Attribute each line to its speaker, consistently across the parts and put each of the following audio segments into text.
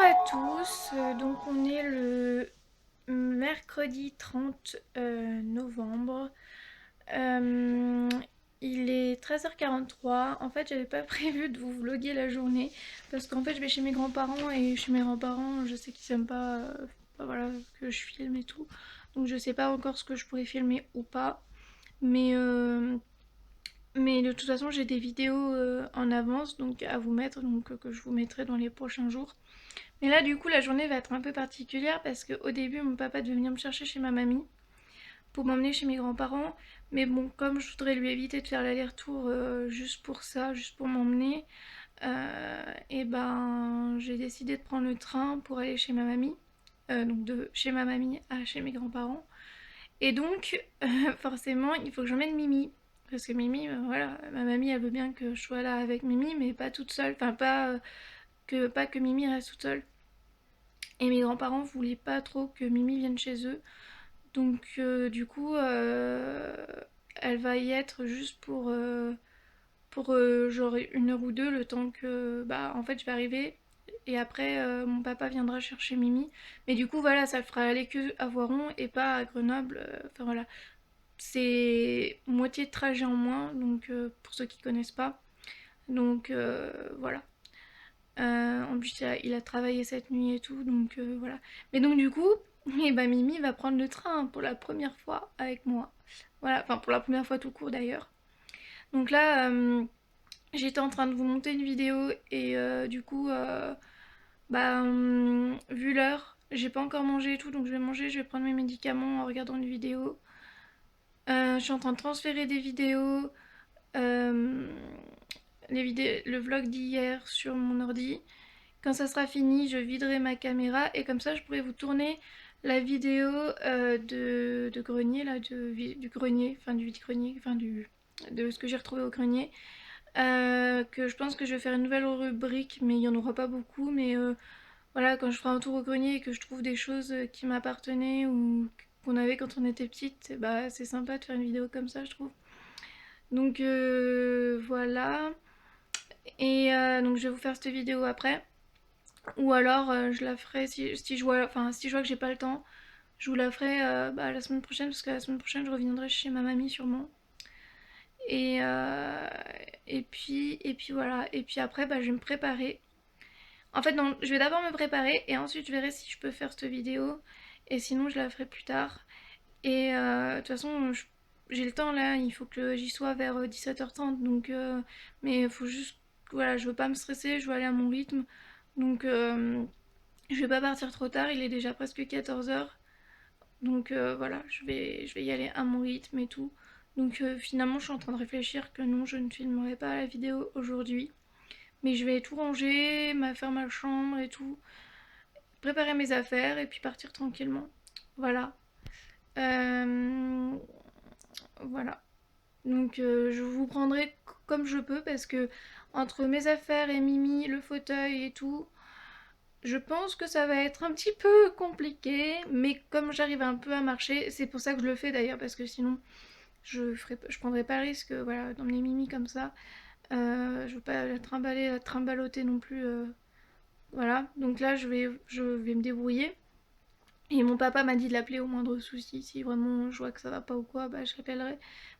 Speaker 1: à tous, donc on est le mercredi 30 novembre. Euh, il est 13h43. En fait, j'avais pas prévu de vous vloguer la journée parce qu'en fait, je vais chez mes grands-parents et chez mes grands-parents, je sais qu'ils aiment pas, voilà, que je filme et tout. Donc je sais pas encore ce que je pourrais filmer ou pas. Mais, euh, mais de toute façon, j'ai des vidéos en avance donc à vous mettre, donc que je vous mettrai dans les prochains jours. Mais là, du coup, la journée va être un peu particulière parce qu'au début, mon papa devait venir me chercher chez ma mamie pour m'emmener chez mes grands-parents. Mais bon, comme je voudrais lui éviter de faire l'aller-retour juste pour ça, juste pour m'emmener, et ben j'ai décidé de prendre le train pour aller chez ma mamie. Donc de chez ma mamie à chez mes grands-parents. Et donc, forcément, il faut que j'emmène Mimi. Parce que Mimi, voilà, ma mamie, elle veut bien que je sois là avec Mimi, mais pas toute seule. Enfin, pas que Mimi reste toute seule. Et mes grands-parents voulaient pas trop que Mimi vienne chez eux. Donc du coup, elle va y être juste pour genre 1 heure ou 2, le temps que bah en fait je vais arriver. Et après mon papa viendra chercher Mimi. Mais du coup voilà, ça le fera aller que à Voiron et pas à Grenoble. Enfin voilà. C'est moitié de trajet en moins, donc pour ceux qui connaissent pas. Donc voilà. En plus, il a travaillé cette nuit et tout, donc voilà. Mais donc du coup, eh ben, Mimi va prendre le train pour la première fois avec moi. Voilà, enfin pour la première fois tout court d'ailleurs. Donc là, j'étais en train de vous monter une vidéo et du coup, vu l'heure, j'ai pas encore mangé et tout, donc je vais manger, je vais prendre mes médicaments en regardant une vidéo. Je suis en train de transférer des vidéos, euh, le vlog d'hier sur mon ordi. Quand ça sera fini, je viderai ma caméra et comme ça, je pourrai vous tourner la vidéo de grenier, là, du grenier, enfin du vide-grenier, enfin de ce que j'ai retrouvé au grenier. Que je pense que je vais faire une nouvelle rubrique, mais il n'y en aura pas beaucoup. Mais voilà, quand je ferai un tour au grenier et que je trouve des choses qui m'appartenaient ou qu'on avait quand on était petite, bah c'est sympa de faire une vidéo comme ça, je trouve. Donc voilà. Et donc je vais vous faire cette vidéo après. Ou alors je la ferai si je vois, enfin, si je vois que j'ai pas le temps, je vous la ferai la semaine prochaine parce que la semaine prochaine je reviendrai chez ma mamie sûrement. Et, euh, et puis voilà. Et puis après je vais me préparer. En fait non, je vais d'abord me préparer et ensuite je verrai si je peux faire cette vidéo. Et sinon je la ferai plus tard. Et de toute façon j'ai le temps là, il faut que j'y sois vers 17h30. Donc mais il faut juste, voilà, je veux pas me stresser, je veux aller à mon rythme. Donc je vais pas partir trop tard, il est déjà presque 14h. Donc voilà, je vais y aller à mon rythme et tout. Donc finalement, je suis en train de réfléchir que non, je ne filmerai pas la vidéo aujourd'hui. Mais je vais tout ranger, faire ma chambre et tout, préparer mes affaires et puis partir tranquillement. Voilà. Euh, voilà. Donc je vous prendrai comme je peux parce que entre mes affaires et Mimi, le fauteuil et tout, je pense que ça va être un petit peu compliqué, mais comme j'arrive un peu à marcher, c'est pour ça que je le fais d'ailleurs, parce que sinon je prendrais pas le risque, voilà, d'emmener Mimi comme ça. Je veux pas la trimballer, la trimballoter non plus, voilà. Donc là, je vais me débrouiller. Et mon papa m'a dit de l'appeler au moindre souci, si vraiment je vois que ça va pas ou quoi, bah je l'appellerai.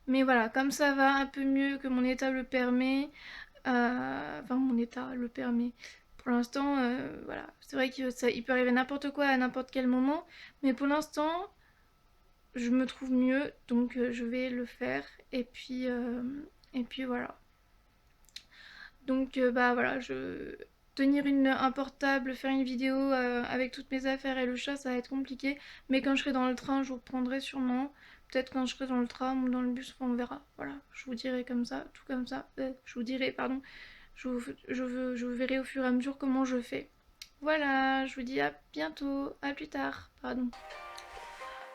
Speaker 1: Mais voilà, comme ça va un peu mieux que mon état le permet, enfin mon état le permet. Pour l'instant, voilà, c'est vrai que ça, il peut arriver n'importe quoi à n'importe quel moment, mais pour l'instant, je me trouve mieux, donc je vais le faire. Et puis voilà. Donc voilà, tenir un portable, faire une vidéo avec toutes mes affaires et le chat, ça va être compliqué. Mais quand je serai dans le train, je vous reprendrai sûrement. Peut-être quand je serai dans le tram ou dans le bus, on verra. Voilà, je vous dirai comme ça, tout comme ça. Je vous dirai, pardon. Je verrai au fur et à mesure comment je fais. Voilà, je vous dis à bientôt, à plus tard, pardon.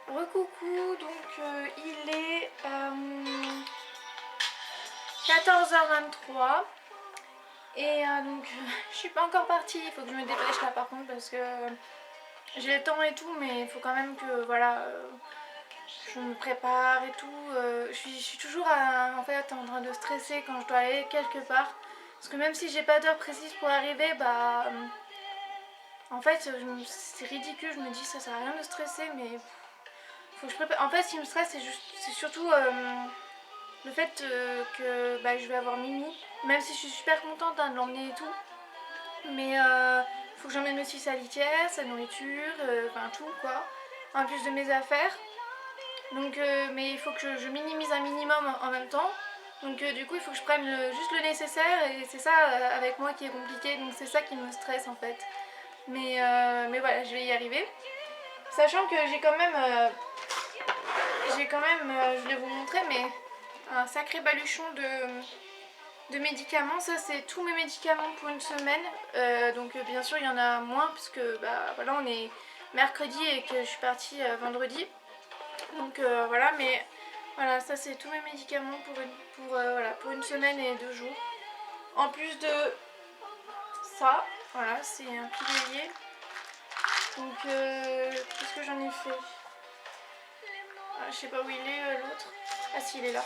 Speaker 1: Recoucou, donc il est 14h23. Et donc je suis pas encore partie, il faut que je me dépêche là par contre parce que j'ai le temps et tout, mais il faut quand même que voilà, je me prépare et tout. Je suis toujours en fait en train de stresser quand je dois aller quelque part. Parce que même si j'ai pas d'heure précise pour arriver, bah En fait, c'est ridicule, je me dis ça sert à rien de stresser, mais faut que je prépare. En fait, ce qui me stresse, c'est surtout le fait que je vais avoir Mimi, même si je suis super contente de l'emmener et tout. Mais faut que j'emmène aussi sa litière, sa nourriture, enfin tout quoi, en plus de mes affaires. Donc, mais il faut que je minimise un minimum en même temps. Donc du coup il faut que je prenne juste le nécessaire et c'est ça avec moi qui est compliqué. Donc c'est ça qui me stresse en fait. Mais voilà, je vais y arriver. Sachant que j'ai quand même, je vais vous montrer, mais un sacré baluchon de médicaments. Ça c'est tous mes médicaments pour une semaine. Donc bien sûr il y en a moins parce que voilà, on est mercredi et que je suis partie vendredi. Donc voilà, mais voilà, ça c'est tous mes médicaments pour une semaine et 2 jours. En plus de ça, voilà, c'est un pilier. Donc qu'est-ce que j'en ai fait? Je sais pas où il est l'autre. Ah si, il est là.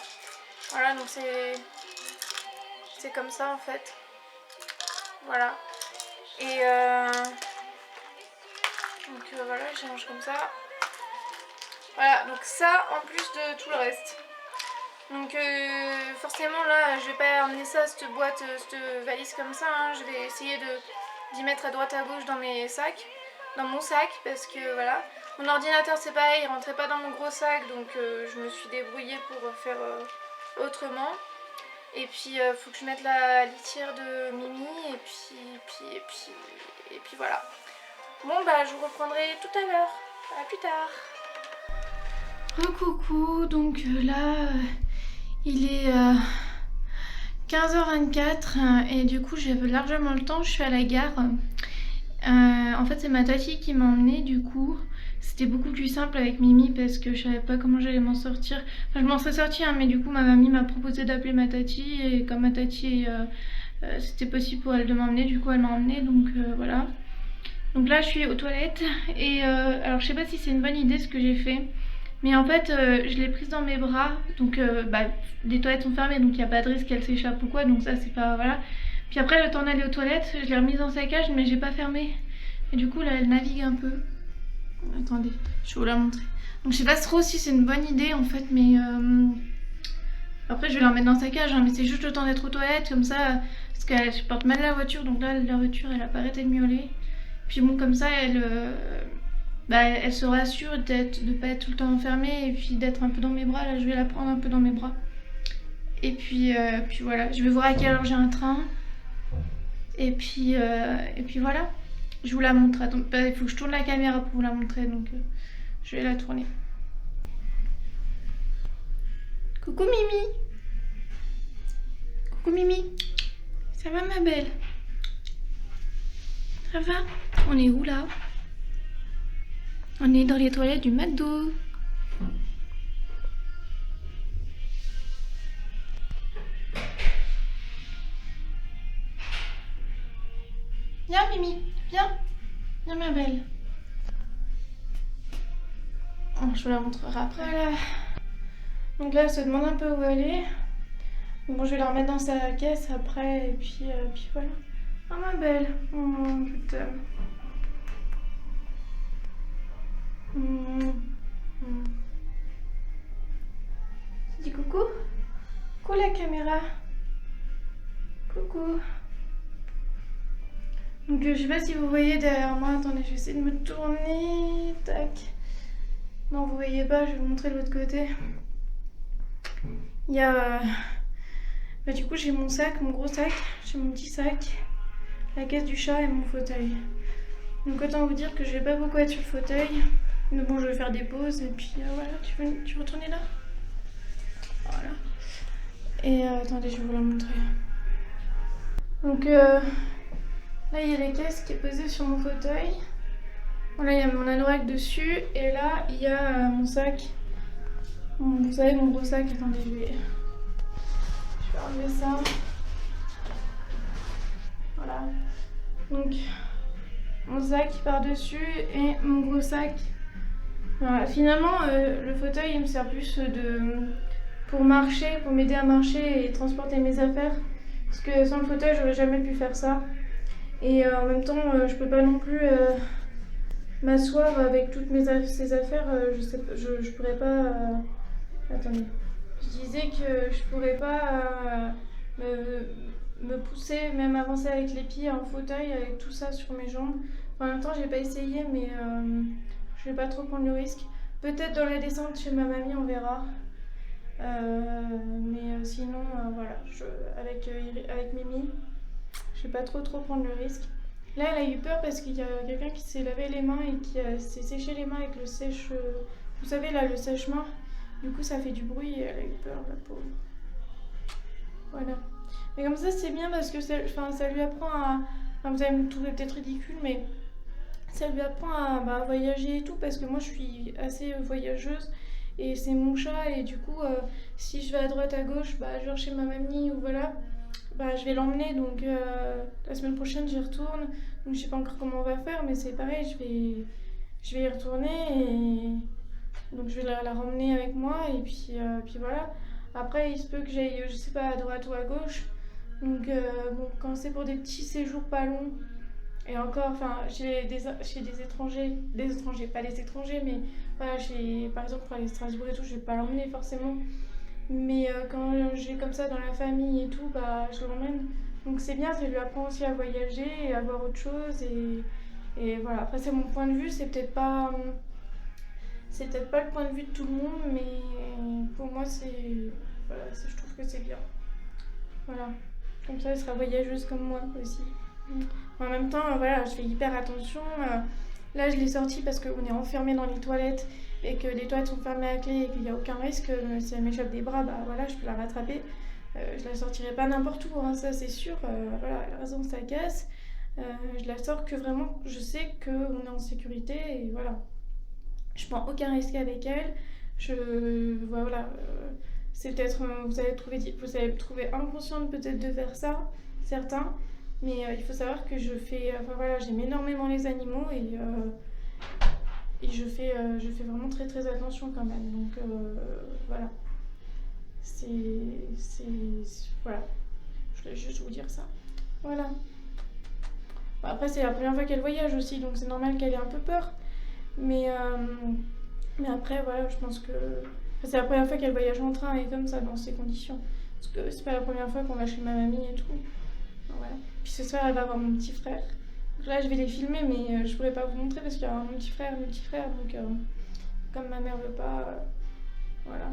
Speaker 1: Voilà, donc c'est comme ça en fait. Voilà. Et donc voilà, je range comme ça. Voilà, donc ça en plus de tout le reste. Donc forcément là, je vais pas emmener ça, cette boîte, cette valise comme ça. Hein. Je vais essayer d'y mettre à droite à gauche dans mes sacs. Dans mon sac parce que voilà, mon ordinateur c'est pareil, il rentrait pas dans mon gros sac, donc je me suis débrouillée pour faire autrement. Et puis faut que je mette la litière de Mimi et puis voilà. Bon je vous reprendrai tout à l'heure. À plus tard. Recoucou, donc là il est 15h24 et du coup j'ai largement le temps, je suis à la gare. En fait c'est ma tati qui m'a emmenée, du coup c'était beaucoup plus simple avec Mimi parce que je savais pas comment j'allais m'en sortir. Enfin je m'en serais sortie hein, mais du coup ma mamie m'a proposé d'appeler ma tati et comme ma tati c'était possible pour elle de m'emmener, du coup elle m'a emmenée, donc voilà. Donc là je suis aux toilettes et alors je sais pas si c'est une bonne idée ce que j'ai fait, mais en fait je l'ai prise dans mes bras, donc les toilettes sont fermées donc il n'y a pas de risque qu'elle s'échappe ou quoi, donc ça c'est pas, voilà. Puis après le temps d'aller aux toilettes, je l'ai remise dans sa cage mais j'ai pas fermé. Et du coup là elle navigue un peu. Attendez, je vais vous la montrer. Donc je sais pas trop si c'est une bonne idée en fait, mais après je vais la remettre dans sa cage hein, mais c'est juste le temps d'être aux toilettes comme ça, parce qu'elle supporte mal la voiture, donc là la voiture elle a pas arrêté de miauler. Puis bon comme ça elle se rassure de pas être tout le temps enfermée et puis d'être un peu dans mes bras. Là je vais la prendre un peu dans mes bras. Et puis voilà, je vais voir à quelle heure j'ai un train. Et puis voilà, je vous la montre. Attends, il faut que je tourne la caméra pour vous la montrer, donc je vais la tourner. Coucou Mimi. Coucou Mimi. Ça va ma belle? Ça va? On est où là? On est dans les toilettes du McDo. Viens Mimi, viens. Viens ma belle. Oh, je vous la montrerai après là. Donc là elle se demande un peu où elle est. Bon je vais la remettre dans sa caisse après et puis voilà. Oh ma belle, oh, je t'aime. Dis coucou. Coucou la caméra. Coucou. Donc je sais pas si vous voyez derrière moi, attendez je vais essayer de me tourner, tac. Non vous voyez pas, je vais vous montrer de l'autre côté. Il y a... du coup j'ai mon sac, mon gros sac, j'ai mon petit sac, la caisse du chat et mon fauteuil. Donc autant vous dire que je vais pas beaucoup être sur le fauteuil. Mais bon je vais faire des pauses et puis voilà, tu veux retourner là? Voilà. Et attendez je vais vous la montrer. Donc là il y a la caisse qui est posée sur mon fauteuil. Voilà, il y a mon anorak dessus et là il y a mon sac. Vous savez mon gros sac, attendez je vais enlever ça. Voilà. Donc mon sac par dessus et mon gros sac. Voilà. Finalement le fauteuil il me sert plus pour marcher, pour m'aider à marcher et transporter mes affaires. Parce que sans le fauteuil j'aurais jamais pu faire ça. Et en même temps, je peux pas non plus m'asseoir avec toutes ces affaires. Je sais, je pourrais pas. Attendez. Je disais que je pourrais pas me pousser, même avancer avec les pieds en fauteuil, avec tout ça sur mes jambes. Enfin, en même temps, j'ai pas essayé, mais je vais pas trop prendre le risque. Peut-être dans la descente chez ma mamie, on verra. Mais sinon, voilà, avec Mimi, je vais pas trop prendre le risque. Là, elle a eu peur parce qu'il y a quelqu'un qui s'est lavé les mains et qui s'est séché les mains avec le sèche. Vous savez, là, le sèche-main. Du coup, ça fait du bruit et elle a eu peur, la pauvre. Voilà. Mais comme ça, c'est bien parce que ça lui apprend à. Enfin, vous allez me trouver peut-être ridicule, mais ça lui apprend à voyager et tout parce que moi, je suis assez voyageuse. Et c'est mon chat, et du coup, si je vais à droite, à gauche, je vais chez ma mamie ou voilà, je vais l'emmener. Donc la semaine prochaine, j'y retourne. Donc je sais pas encore comment on va faire, mais c'est pareil, je vais y retourner et donc je vais la ramener avec moi. Et puis voilà. Après, il se peut que j'aille, je sais pas, à droite ou à gauche. Donc bon, quand c'est pour des petits séjours pas longs, et encore, enfin, chez des étrangers, pas des étrangers, mais voilà, par exemple, pour aller à Strasbourg et tout, je vais pas l'emmener forcément. Mais quand j'ai comme ça dans la famille et tout, je l'emmène. Donc c'est bien, ça lui apprend aussi à voyager et à voir autre chose. Et voilà, après, c'est mon point de vue, c'est peut-être pas le point de vue de tout le monde, mais pour moi, voilà, je trouve que c'est bien. Voilà, comme ça, elle sera voyageuse comme moi aussi. En même temps, voilà, je fais hyper attention. Là, je l'ai sortie parce qu'on est enfermé dans les toilettes et que les toilettes sont fermées à clé et qu'il n'y a aucun risque. Si elle m'échappe des bras, voilà, je peux la rattraper. Je la sortirai pas n'importe où, hein, ça c'est sûr. Voilà, elle a raison, ça casse. Je la sors que vraiment, je sais qu'on est en sécurité et voilà. Je prends aucun risque avec elle. Voilà. C'est peut-être, vous allez trouver inconsciente peut-être de faire ça, certains. Mais il faut savoir que voilà, j'aime énormément les animaux et je fais vraiment très attention quand même. Donc voilà. Voilà. Je voulais juste vous dire ça. Voilà. Après, c'est la première fois qu'elle voyage aussi, donc c'est normal qu'elle ait un peu peur. Mais après, voilà, je pense que. C'est la première fois qu'elle voyage en train et comme ça, dans ces conditions. Parce que c'est pas la première fois qu'on va chez ma mamie et tout. Voilà. Puis ce soir, elle va voir mon petit frère. Donc là, je vais les filmer, mais je pourrais pas vous montrer parce qu'il y a mon petit frère. Donc, comme ma mère veut pas, voilà,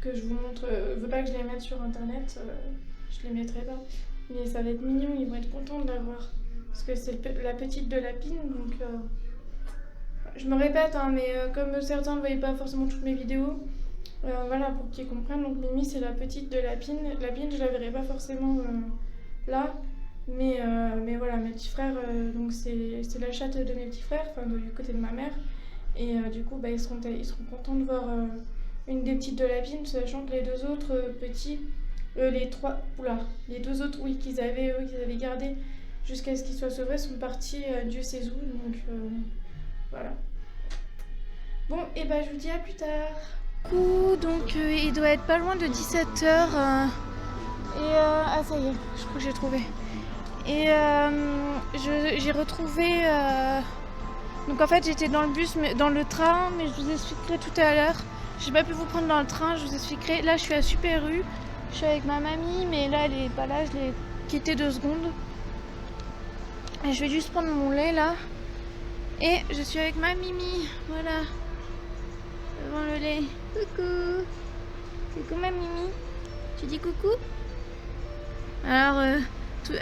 Speaker 1: que je vous montre, veut pas que je les mette sur internet, je les mettrai pas. Mais ça va être mignon, ils vont être contents de la voir. Parce que c'est la petite de Lapine, donc je me répète, hein, mais comme certains ne voyaient pas forcément toutes mes vidéos, voilà, pour qu'ils comprennent, donc Mimi c'est la petite de Lapine. Lapine, je la verrai pas forcément là, mais voilà, mes petits frères, donc c'est la chatte de mes petits frères, enfin du côté de ma mère, et du coup ils seront contents de voir une des petites de Lapine, sachant que les deux autres petits, les deux autres, oui, qu'ils avaient gardés jusqu'à ce qu'ils soient sauvés, sont partis Dieu sait où, donc voilà. Bon, et je vous dis à plus tard. Donc il doit être pas loin de 17h. Ah ça y est, je crois que j'ai trouvé. Et j'ai retrouvé... Donc en fait j'étais dans le bus, dans le train, mais je vous expliquerai tout à l'heure. J'ai pas pu vous prendre dans le train, je vous expliquerai. Là je suis à Super U, je suis avec ma mamie, mais là elle est pas là, je l'ai quittée 2 secondes. Et je vais juste prendre mon lait là. Et je suis avec ma Mimi, voilà. Devant le lait. Coucou. Coucou ma Mimi. Tu dis coucou? Alors,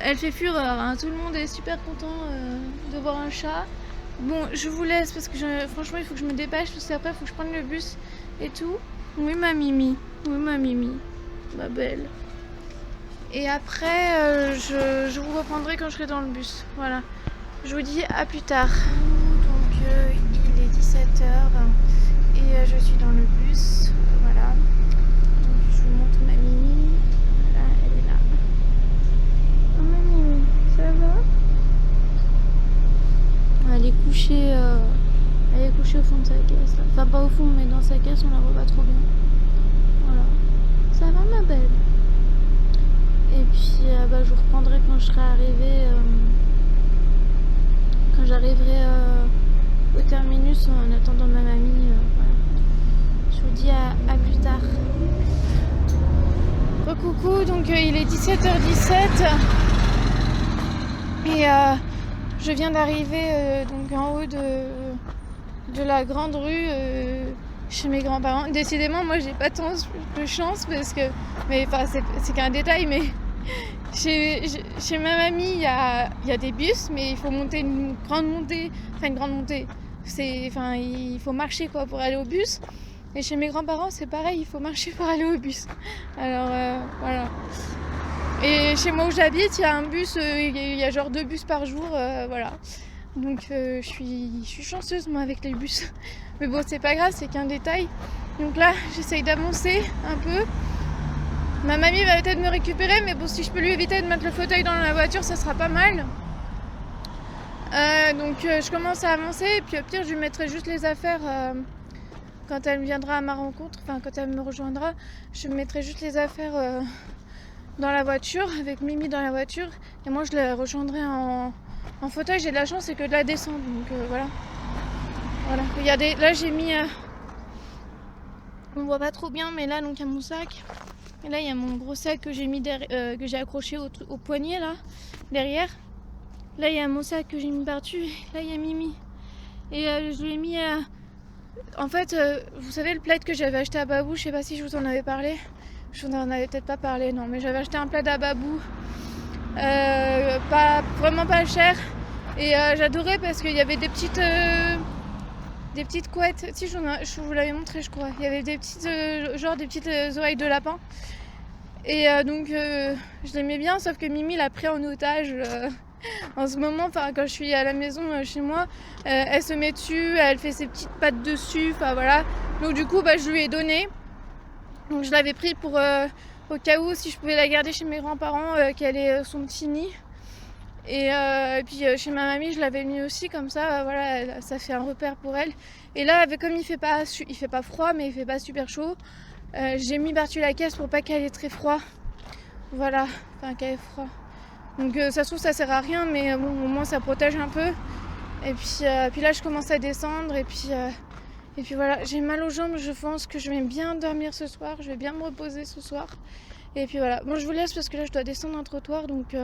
Speaker 1: elle fait fureur, hein. Tout le monde est super content de voir un chat. Bon, je vous laisse parce que franchement, il faut que je me dépêche parce qu'après, il faut que je prenne le bus et tout. Oui, ma Mimi. Oui, ma Mimi. Ma belle. Et après, je vous reprendrai quand je serai dans le bus. Voilà. Je vous dis à plus tard. Donc, il est 17h et je suis dans le bus. Voilà. Donc, je vous montre ma Mimi. Voilà, elle est là. Oh, ma Mimi, ça va? Elle est couchée au fond de sa caisse. Là. Enfin, pas au fond, mais dans sa caisse, on la voit pas trop bien. Voilà. Ça va, ma belle? Et puis, je vous reprendrai quand je serai arrivée, quand j'arriverai au terminus en attendant ma mamie. Voilà. Je vous dis à plus tard. Coucou, donc il est 17h17 et je viens d'arriver donc en haut de la grande rue chez mes grands-parents. Décidément, moi j'ai pas tant de chance parce que, mais enfin c'est qu'un détail, mais chez ma mamie il y a des bus, mais il faut monter une grande montée, il faut marcher quoi pour aller au bus. Et chez mes grands-parents c'est pareil, il faut marcher pour aller au bus. Alors voilà. Et chez moi où j'habite, il y a un bus, il y a genre 2 bus par jour, voilà. Donc je suis chanceuse moi avec les bus. Mais bon, c'est pas grave, c'est qu'un détail. Donc là, j'essaye d'avancer un peu. Ma mamie va peut-être me récupérer, mais bon, si je peux lui éviter de mettre le fauteuil dans la voiture, ça sera pas mal. Donc je commence à avancer, et puis au pire, je lui mettrai juste les affaires quand elle viendra à ma rencontre, enfin quand elle me rejoindra, je mettrai juste les affaires dans la voiture, avec Mimi dans la voiture, et moi je la rejoindrai en fauteuil. J'ai de la chance, c'est que de la descente, donc voilà. Regardez, là j'ai mis, on voit pas trop bien, mais là donc il y a mon sac, et là il y a mon gros sac que j'ai mis que j'ai accroché au poignet là, derrière. Là il y a mon sac que j'ai mis par-dessus, là il y a Mimi, et je lui ai mis, en fait, vous savez le plaid que j'avais acheté à Babou, je sais pas si je vous en avais parlé. Je vous en avais peut-être pas parlé, non, mais j'avais acheté un plaid à Babou, vraiment pas cher, et j'adorais parce qu'il y avait des petites couettes. Si je vous l'avais montré, je crois. Il y avait des petites des petites oreilles de lapin, et donc je l'aimais bien, sauf que Mimi l'a pris en otage en ce moment. Enfin, quand je suis à la maison chez moi, elle se met dessus, elle fait ses petites pattes dessus, enfin voilà. Donc du coup je lui ai donné. Donc je l'avais pris pour au cas où, si je pouvais la garder chez mes grands-parents, qu'elle ait son petit nid. Et puis chez ma mamie, je l'avais mis aussi, comme ça, voilà, ça fait un repère pour elle. Et là, comme il fait pas froid, mais il fait pas super chaud, j'ai mis par-dessus la caisse pour pas qu'elle ait très froid. Voilà, enfin qu'elle ait froid. Donc ça se trouve, ça sert à rien, mais bon, au moins ça protège un peu. Et puis là, je commence à descendre, et puis voilà, j'ai mal aux jambes, je pense que je vais bien dormir ce soir, je vais bien me reposer ce soir. Et puis voilà, bon, je vous laisse parce que là je dois descendre un trottoir, donc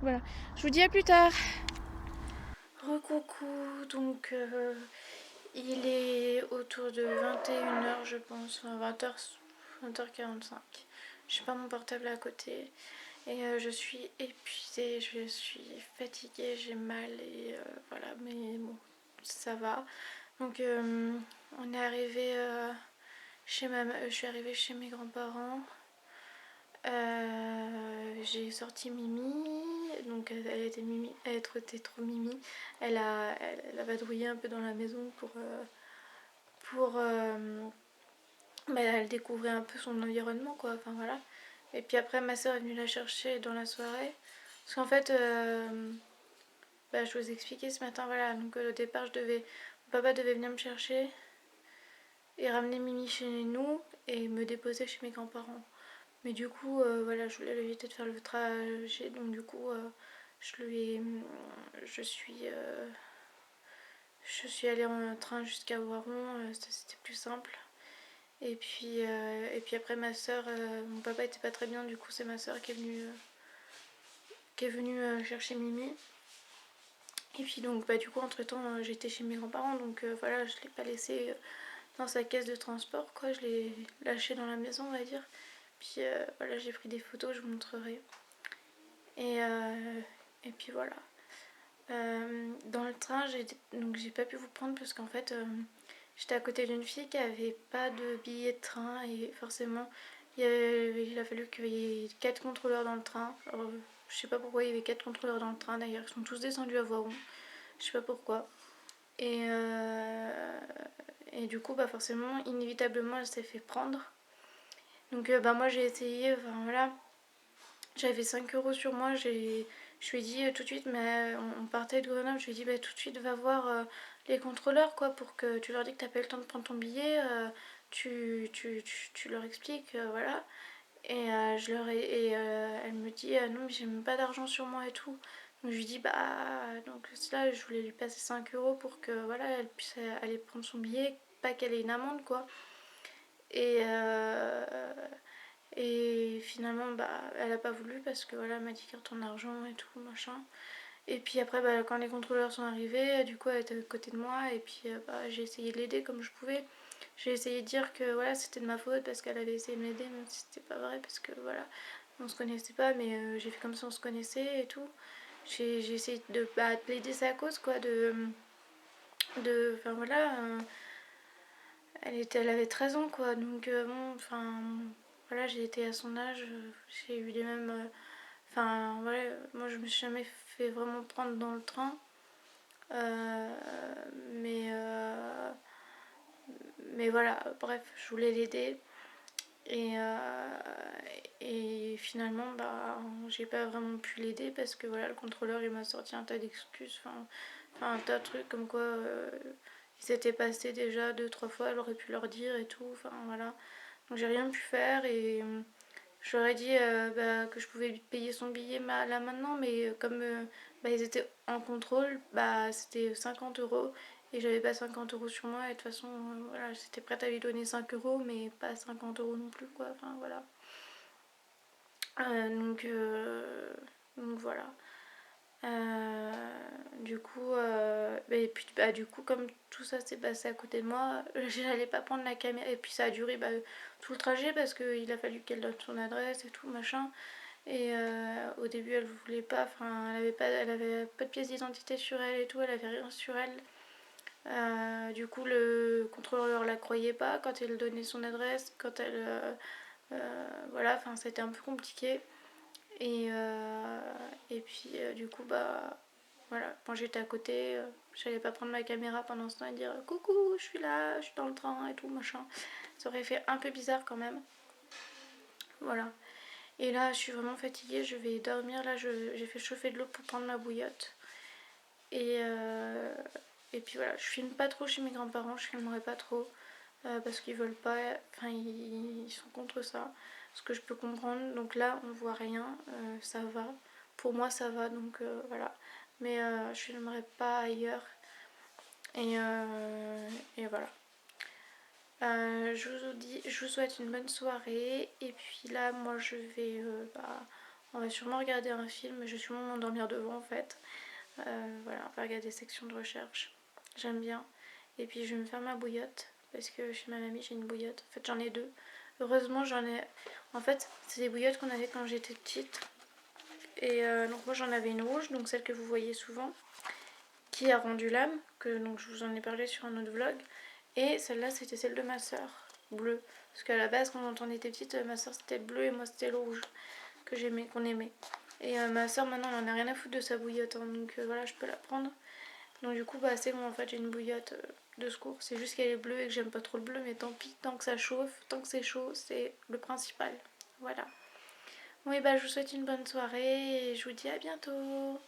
Speaker 1: voilà. Je vous dis à plus tard. Recoucou, donc il est autour de 21h je pense, enfin 20h45. Je n'ai pas mon portable à côté et je suis épuisée, je suis fatiguée, j'ai mal et voilà, mais bon, ça va. Donc on est arrivé je suis arrivée chez mes grands-parents. J'ai sorti Mimi, donc elle était trop Mimi. Elle a vadrouillé un peu dans la maison pour elle découvrait un peu son environnement quoi, enfin voilà. Et puis après ma soeur est venue la chercher dans la soirée, parce qu'en fait je vous expliquais ce matin, voilà, donc au départ mon papa devait venir me chercher et ramener Mimi chez nous et me déposer chez mes grands-parents. Mais du coup, voilà, je voulais l'éviter de faire le trajet, donc du coup, je suis allée en train jusqu'à Voiron, c'était plus simple. Et puis après ma soeur, mon papa était pas très bien, du coup c'est ma soeur qui est venue chercher Mimi. Et puis donc du coup entre temps j'étais chez mes grands-parents, donc voilà, je l'ai pas laissé dans sa caisse de transport quoi, je l'ai lâché dans la maison on va dire. Puis voilà, j'ai pris des photos, je vous montrerai. Et puis voilà. Dans le train, j'ai pas pu vous prendre parce qu'en fait, j'étais à côté d'une fille qui avait pas de billet de train et forcément, il a fallu qu'il y ait 4 contrôleurs dans le train. Alors, je sais pas pourquoi il y avait 4 contrôleurs dans le train d'ailleurs, ils sont tous descendus à Voiron. Je sais pas pourquoi. Et du coup, forcément, inévitablement, elle s'est fait prendre. Donc moi j'ai essayé, enfin voilà, j'avais 5 € sur moi, je lui ai dit tout de suite, mais on partait de Grenoble, je lui ai dit tout de suite va voir les contrôleurs quoi, pour que tu leur dis que t'as pas eu le temps de prendre ton billet, tu leur expliques, voilà. Elle me dit non mais j'ai même pas d'argent sur moi et tout. Donc je lui dis bah donc là je voulais lui passer 5 € pour que voilà elle puisse aller prendre son billet, pas qu'elle ait une amende quoi. Et, euh, et finalement bah elle a pas voulu parce que voilà elle m'a dit qu'elle ton argent et tout machin. Et puis après bah, quand les contrôleurs sont arrivés, du coup elle était à côté de moi et puis bah, j'ai essayé de l'aider comme je pouvais. J'ai essayé de dire que voilà c'était de ma faute parce qu'elle avait essayé de m'aider même si c'était pas vrai parce que voilà on se connaissait pas mais j'ai fait comme si on se connaissait et tout. J'ai essayé de plaider sa cause quoi enfin voilà elle avait 13 ans quoi donc bon enfin voilà j'ai été à son âge, j'ai eu les mêmes enfin voilà moi je me suis jamais fait vraiment prendre dans le train. Euh, mais, euh, mais voilà, bref, je voulais l'aider. Et, euh, et finalement, bah, j'ai pas vraiment pu l'aider parce que voilà, le contrôleur il m'a sorti un tas d'excuses, enfin, un tas de trucs comme quoi il s'était passé déjà 2 3 fois, elle aurait pu leur dire et tout, enfin voilà. Donc j'ai rien pu faire et je leur ai dit bah, que je pouvais lui payer son billet là maintenant, mais comme bah, ils étaient en contrôle, bah, c'était 50 € et j'avais pas 50 € sur moi. Et de toute façon, voilà, j'étais prête à lui donner 5 € mais pas 50 € non plus, quoi. Enfin voilà. Euh, donc, euh, donc voilà. Euh, du coup, et puis bah, du coup, comme tout ça s'est passé à côté de moi, j'allais pas prendre la caméra. Et puis ça a duré bah, tout le trajet parce qu'il a fallu qu'elle donne son adresse et tout machin. Et au début, elle voulait pas, enfin, elle avait pas de pièce d'identité sur elle et tout, elle avait rien sur elle. Du coup, le contrôleur la croyait pas quand elle donnait son adresse, quand elle, voilà, enfin, c'était un peu compliqué. Et puis, du coup, bah, voilà, quand j'étais à côté, j'allais pas prendre ma caméra pendant ce temps et dire coucou, je suis là, je suis dans le train et tout machin. Ça aurait fait un peu bizarre quand même. Voilà. Et là, je suis vraiment fatiguée, je vais dormir. Là, j'ai fait chauffer de l'eau pour prendre ma bouillotte. Et, euh, et puis voilà, je filme pas trop chez mes grands-parents, je filmerai pas trop. Parce qu'ils veulent pas, enfin, ils sont contre ça. Ce que je peux comprendre. Donc là, on voit rien, ça va. Pour moi, ça va, donc voilà. Mais je filmerai pas ailleurs. Et, et voilà. Je vous souhaite une bonne soirée. Et puis là, moi, je vais. On va sûrement regarder un film. Je vais sûrement m'endormir devant en fait. Voilà, on va regarder section de recherche. J'aime bien. Et puis, je vais me faire ma bouillotte. Parce que chez ma mamie, j'ai une bouillotte. En fait, j'en ai deux. Heureusement, j'en ai. En fait, c'est des bouillottes qu'on avait quand j'étais petite. Et donc, moi, j'en avais une rouge, donc celle que vous voyez souvent, qui a rendu l'âme. Donc, je vous en ai parlé sur un autre vlog. Et celle-là, c'était celle de ma soeur, bleue. Parce qu'à la base, quand on était petite, ma soeur c'était le bleu et moi c'était le rouge que j'aimais, qu'on aimait. Et ma soeur maintenant, elle en a rien à foutre de sa bouillotte, hein, donc voilà, je peux la prendre. Donc du coup, bah c'est bon, en fait, j'ai une bouillotte de secours. C'est juste qu'elle est bleue et que j'aime pas trop le bleu, mais tant pis, tant que ça chauffe, tant que c'est chaud, c'est le principal. Voilà. Oui, bah je vous souhaite une bonne soirée et je vous dis à bientôt.